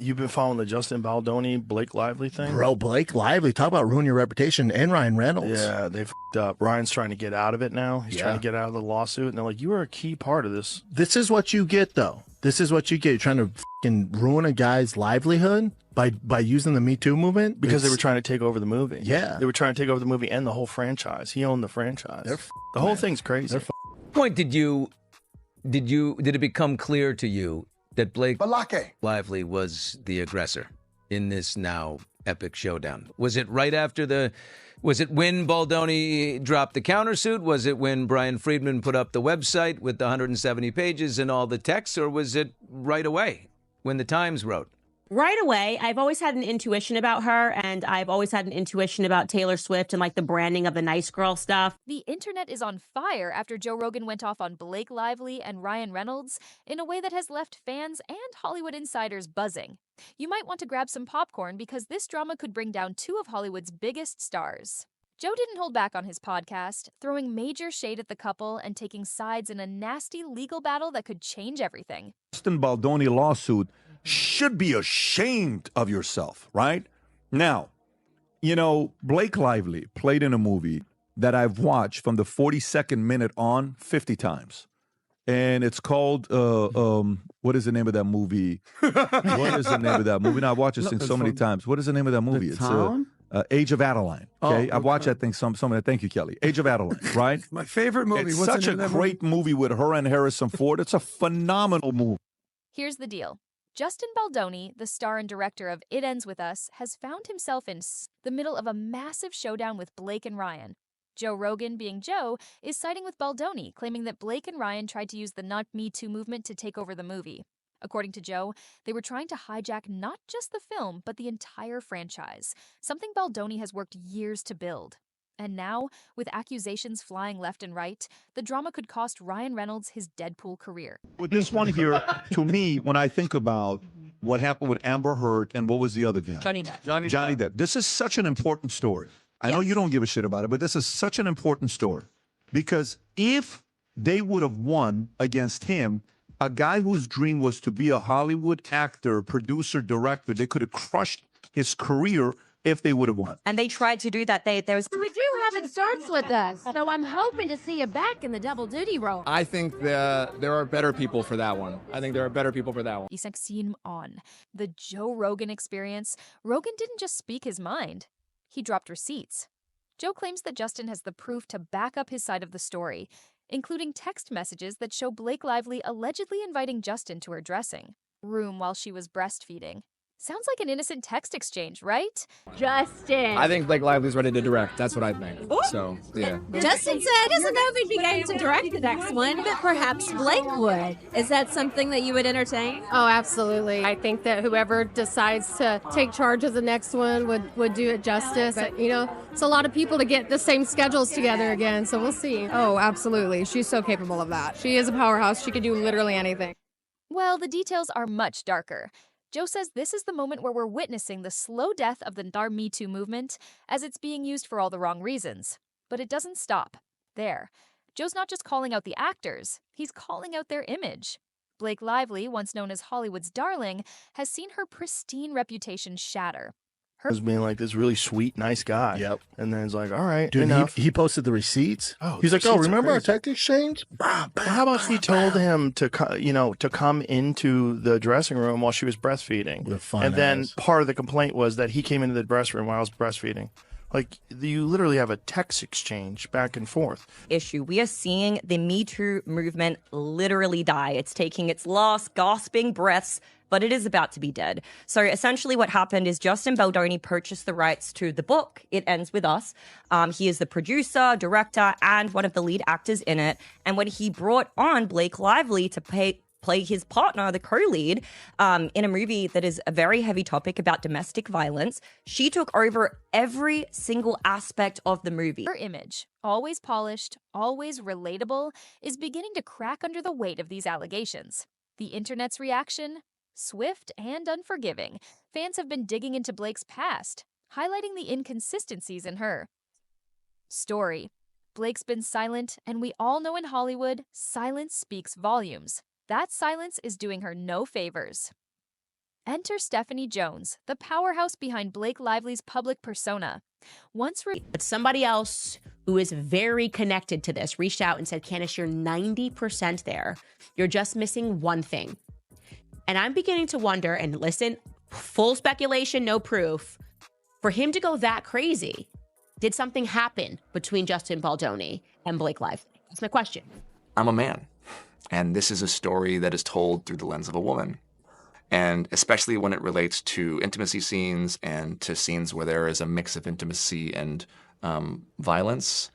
You've been following the Justin Baldoni, Blake Lively thing? Bro, Blake Lively, talk about ruin your reputation, and Ryan Reynolds. Yeah, they f***ed up. Ryan's trying to get out of it now. He's trying to get out of the lawsuit, and they're like, you were a key part of this. This is what you get, though. This is what you get. You're trying to fucking ruin a guy's livelihood by using the Me Too movement? Because they were trying to take over the movie. Yeah. They were trying to take over the movie and the whole franchise. He owned the franchise. The whole thing's crazy. Point did it become clear to you that Blake Lively was the aggressor in this now epic showdown? Was it right after was it when Baldoni dropped the countersuit? Was it when Brian Friedman put up the website with the 170 pages and all the text? Or was it right away when the Times wrote? Right away. I've always had an intuition about her, and I've always had an intuition about Taylor Swift and like the branding of the nice girl stuff. The internet is on fire after Joe Rogan went off on Blake Lively and Ryan Reynolds in a way that has left fans and Hollywood insiders buzzing. You might want to grab some popcorn because this drama could bring down two of Hollywood's biggest stars. Joe didn't hold back on his podcast, throwing major shade at the couple and taking sides in a nasty legal battle that could change everything. Justin Baldoni lawsuit should be ashamed of yourself, right? Now, you know, Blake Lively played in a movie that I've watched from the 42nd minute on 50 times. And it's called, what is the name of that movie? What is the name of that movie? Now, I've watched this thing so many times. What is the name of that movie? It's Age of Adeline. Okay, I've watched that thing some. Thank you, Kelly. Age of Adeline, right? My favorite movie. It's such a great movie with her and Harrison Ford. It's a phenomenal movie. Here's the deal. Justin Baldoni, the star and director of It Ends With Us, has found himself in the middle of a massive showdown with Blake and Ryan. Joe Rogan, being Joe, is siding with Baldoni, claiming that Blake and Ryan tried to use the Not Me Too movement to take over the movie. According to Joe, they were trying to hijack not just the film, but the entire franchise, something Baldoni has worked years to build. And now, with accusations flying left and right, the drama could cost Ryan Reynolds his Deadpool career. With this one here, to me, when I think about what happened with Amber Heard and what was the other guy? Johnny Depp. Johnny Depp. This is such an important story. I know you don't give a shit about it, but this is such an important story. Because if they would have won against him, a guy whose dream was to be a Hollywood actor, producer, director, they could have crushed his career if they would have won. And they tried to do that. There was... We do have It Starts With Us, so I'm hoping to see you back in the double duty role. I think there are better people for that one. On the Joe Rogan Experience, Rogan didn't just speak his mind. He dropped receipts. Joe claims that Justin has the proof to back up his side of the story, including text messages that show Blake Lively allegedly inviting Justin to her dressing room while she was breastfeeding. Sounds like an innocent text exchange, right? Justin. I think Blake Lively's ready to direct. That's what I think. So, yeah. Justin said he doesn't know if he'd be game to direct the next one, but perhaps Blake would. Is that something that you would entertain? Oh, absolutely. I think that whoever decides to take charge of the next one would do it justice. But, you know, it's a lot of people to get the same schedules together again, so we'll see. Oh, absolutely. She's so capable of that. She is a powerhouse. She could do literally anything. Well, the details are much darker. Joe says this is the moment where we're witnessing the slow death of the Me Too movement as it's being used for all the wrong reasons. But it doesn't stop there. Joe's not just calling out the actors, he's calling out their image. Blake Lively, once known as Hollywood's darling, has seen her pristine reputation shatter. As being like this really sweet, nice guy. Yep. And then it's like, all right, Dude, enough. he posted the receipts. Oh, he's the like, oh, receipts are remember our crazy. text exchange? Well, how about he told him to come into the dressing room while she was breastfeeding? With fun And then eyes. part of the complaint was that he came into the dressing room while I was breastfeeding. Like, you literally have a text exchange back and forth. issue. We are seeing the Me Too movement literally die. It's taking its last gasping breaths, but it is about to be dead. So essentially what happened is Justin Baldoni purchased the rights to the book, It Ends With Us. He is the producer, director, and one of the lead actors in it. And when he brought on Blake Lively to play his partner, the co-lead, in a movie that is a very heavy topic about domestic violence, she took over every single aspect of the movie. Her image, always polished, always relatable, is beginning to crack under the weight of these allegations. The internet's reaction? Swift and unforgiving. Fans have been digging into Blake's past, highlighting the inconsistencies in her story. Blake's been silent, and we all know in Hollywood, silence speaks volumes. That silence is doing her no favors. Enter Stephanie Jones, the powerhouse behind Blake Lively's public persona. But somebody else who is very connected to this reached out and said, Candace, you're 90% there. You're just missing one thing. And I'm beginning to wonder, and listen, full speculation, no proof, for him to go that crazy, did something happen between Justin Baldoni and Blake Lively? That's my question. I'm a man, and this is a story that is told through the lens of a woman. And especially when it relates to intimacy scenes and to scenes where there is a mix of intimacy and violence,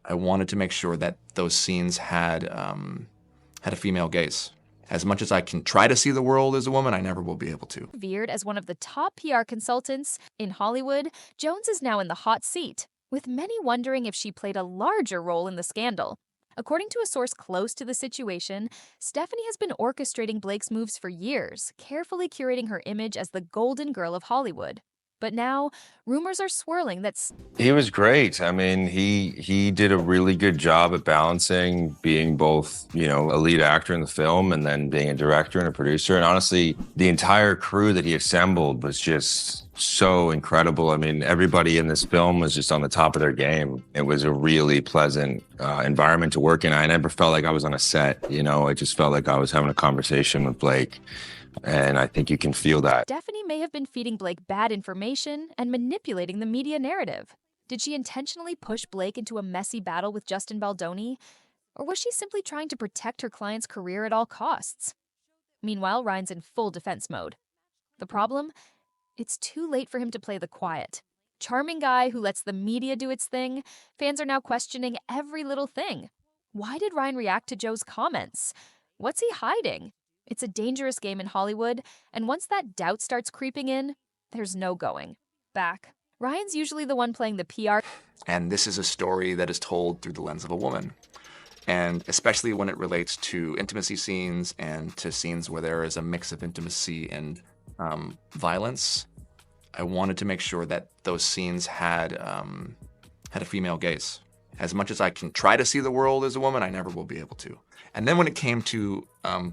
I wanted to make sure that those scenes had a female gaze. As much as I can try to see the world as a woman, I never will be able to. Veered as one of the top PR consultants in Hollywood, Jones is now in the hot seat, with many wondering if she played a larger role in the scandal. According to a source close to the situation, Stephanie has been orchestrating Blake's moves for years, carefully curating her image as the golden girl of Hollywood. But now, rumors are swirling that he was great. I mean, he did a really good job at balancing being both, you know, a lead actor in the film and then being a director and a producer. And honestly, the entire crew that he assembled was just so incredible. I mean, everybody in this film was just on the top of their game. It was a really pleasant environment to work in. I never felt like I was on a set, you know, I just felt like I was having a conversation with Blake. And I think you can feel that. Stephanie may have been feeding Blake bad information and manipulating the media narrative. Did she intentionally push Blake into a messy battle with Justin Baldoni? Or was she simply trying to protect her client's career at all costs? Meanwhile, Ryan's in full defense mode. The problem? It's too late for him to play the quiet. Charming guy who lets the media do its thing, fans are now questioning every little thing. Why did Ryan react to Joe's comments? What's he hiding? It's a dangerous game in Hollywood, and once that doubt starts creeping in, there's no going back. Ryan's usually the one playing the PR. And this is a story that is told through the lens of a woman. And especially when it relates to intimacy scenes and to scenes where there is a mix of intimacy and violence, I wanted to make sure that those scenes had a female gaze. As much as I can try to see the world as a woman, I never will be able to. And then when it came to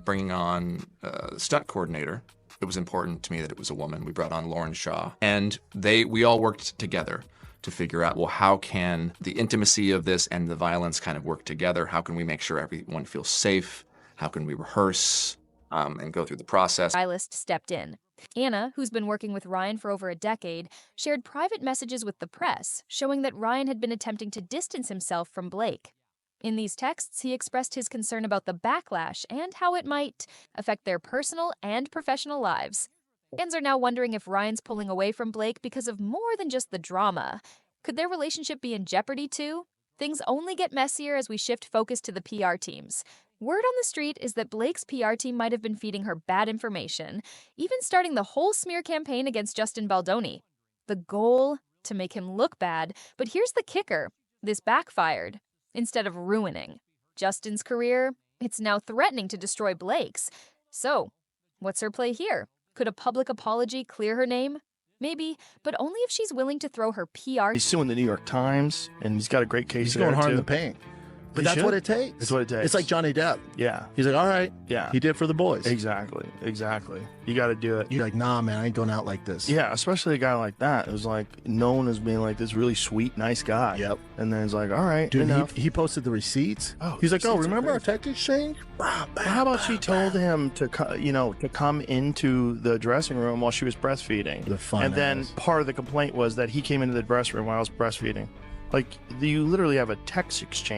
bringing on a stunt coordinator, it was important to me that it was a woman. We brought on Lauren Shaw, and we all worked together to figure out, well, how can the intimacy of this and the violence kind of work together? How can we make sure everyone feels safe? How can we rehearse and go through the process? Stylist stepped in. Anna, who's been working with Ryan for over a decade, shared private messages with the press, showing that Ryan had been attempting to distance himself from Blake. In these texts, he expressed his concern about the backlash and how it might affect their personal and professional lives. Fans are now wondering if Ryan's pulling away from Blake because of more than just the drama. Could their relationship be in jeopardy too? Things only get messier as we shift focus to the PR teams. Word on the street is that Blake's PR team might have been feeding her bad information, even starting the whole smear campaign against Justin Baldoni. The goal? To make him look bad, but here's the kicker. This backfired. Instead of ruining Justin's career, it's now threatening to destroy Blake's. So, what's her play here? Could a public apology clear her name? Maybe, but only if she's willing to throw her PR. He's suing the New York Times, and he's got a great case He's there, going hard in too. the paint. But He that's should. what it takes. It's what it takes. It's like Johnny Depp. Yeah. He's like, all right. Yeah. He did for the boys. Exactly. You got to do it. You're like, nah, man, I ain't going out like this. Yeah, especially a guy like that. It was like known as being like this really sweet, nice guy. Yep. And then it's like, all right, Dude, enough. he posted the receipts. Oh, He's like, oh, receipts are remember our crazy. text exchange? Well, how about she told him to, to come into the dressing room while she was breastfeeding? The fun And then ass. part of the complaint was that he came into the dressing room while I was breastfeeding. Like, you literally have a text exchange.